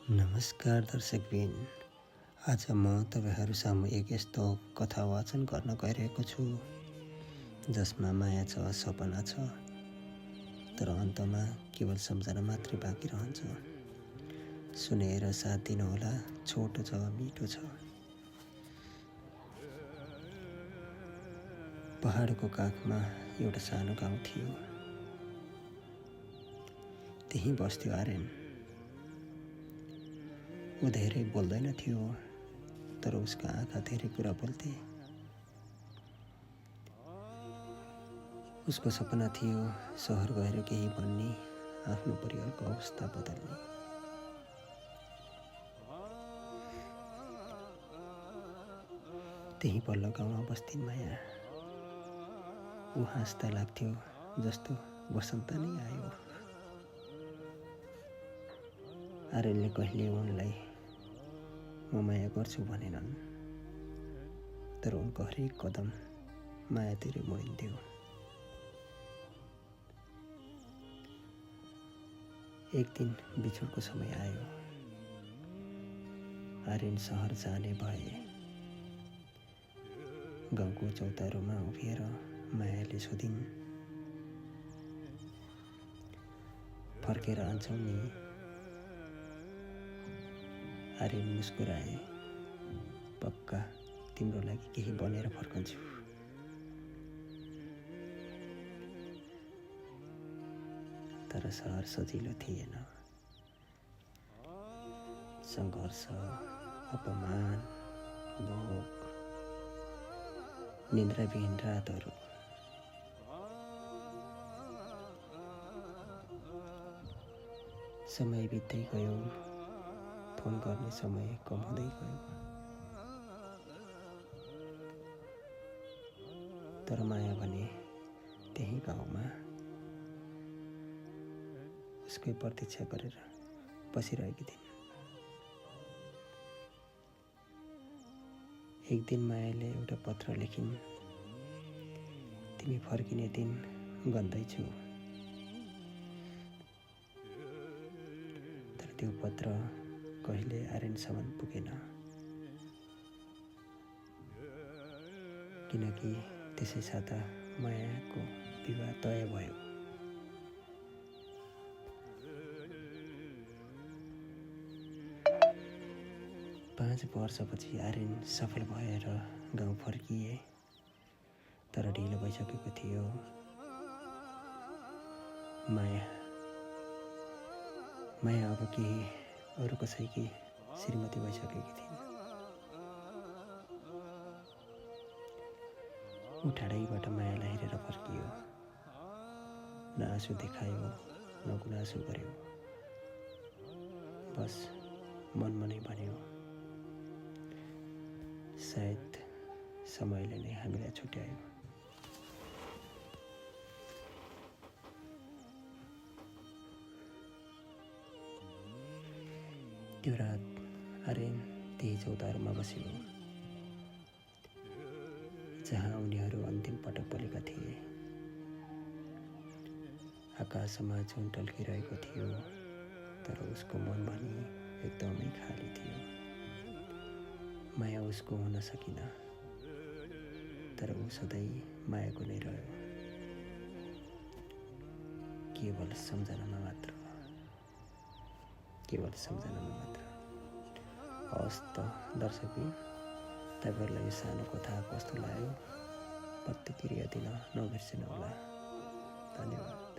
नमस्कार दर्शकबिन, आज म तपाईहरू सामु एक यस्तो कथा वाचन गर्न गइरहेको छु जसमा माया छ, सपना छ, तर अन्तमा केवल सम्झना मात्रै बाँकी रहन्छ। सुनेर साथ दिनुहोला, छोटो छ, मिठो छ। पहाडको काखमा एउटा सानो गाउँ थियो। त्यही बस्थ्यो आर्यन। ऊ धेरै बोल्दैन थियो, तर उसका आँखा धेरै कुरा बोल्थे। उसको सपना थियो सहर गएर केही बन्ने, आफ्नो परिवारको अवस्था बदल्ने। त्यही पल्लो गाउँमा बस्थिन् माया। ऊ हाँस्दा लाग्थ्यो जस्तो वसन्त नै आयो। आर्यनले कहिले उनलाई म माया गर्छु भनेनन्, तर उनको हरेक कदम मायातिर मोडिन्थ्यो। एक दिन बिछोडको समय आयो। आर्यन सहर जाने भए। गाउँको चौतारोमा उभिएर मायाले सोधिन्, फर्केर आन्छौ नि? आर्यन मुस्कुराए, पक्का तिम्रो लागि केही बनेर फर्कन्छु। तर सहर सजिलो थिएन। सङ्घर्ष, अपमान, भोक, निन्द्राविहीन रातहरू। समय बित्दै गयो, फोन गर्ने समय कम हुँदै गयो। तर माया भने त्यही गाउँमा उसकै प्रतीक्षा गरेर बसिरहेकी थिइन्। एक दिन मायाले एउटा पत्र लेखिन्, तिमी फर्किने दिन गन्दैछु। तर त्यो पत्र कहिले आर्यनसम्म पुगेन, किनकि त्यसै साता मायाको विवाह तय भयो। पाँच वर्षपछि आर्यन सफल भएर गाउँ फर्किए, तर ढिलो भइसकेको थियो। माया अब केही अरू कसैकी श्रीमती भइसकेकी थिइन्। ऊ टाढैबाट मायालाई हेरेर फर्कियो। न आँसु देखायो, न गुनासो गर्यो। बस मनमा नै भन्यो, सायद समयले नै हामीलाई छुट्यायो। त्यो रात आर्यन त्यही चौतारोमा बस्यो, जहाँ उनीहरू अन्तिम पटक बोलेका थिए। आकाशमा जुन टल्किरहेको थियो, तर उसको मन भने एकदमै खाली थियो। माया उसको हुन सकिन, तर ऊ सधैँ मायाको नै रह्यो, केवल सम्झनामा मात्र। हवस् त दर्शकबिन, तपाईँहरूलाई यो सानो कथा कस्तो लाग्यो प्रतिक्रिया दिन नबिर्सिनुहोला। धन्यवाद।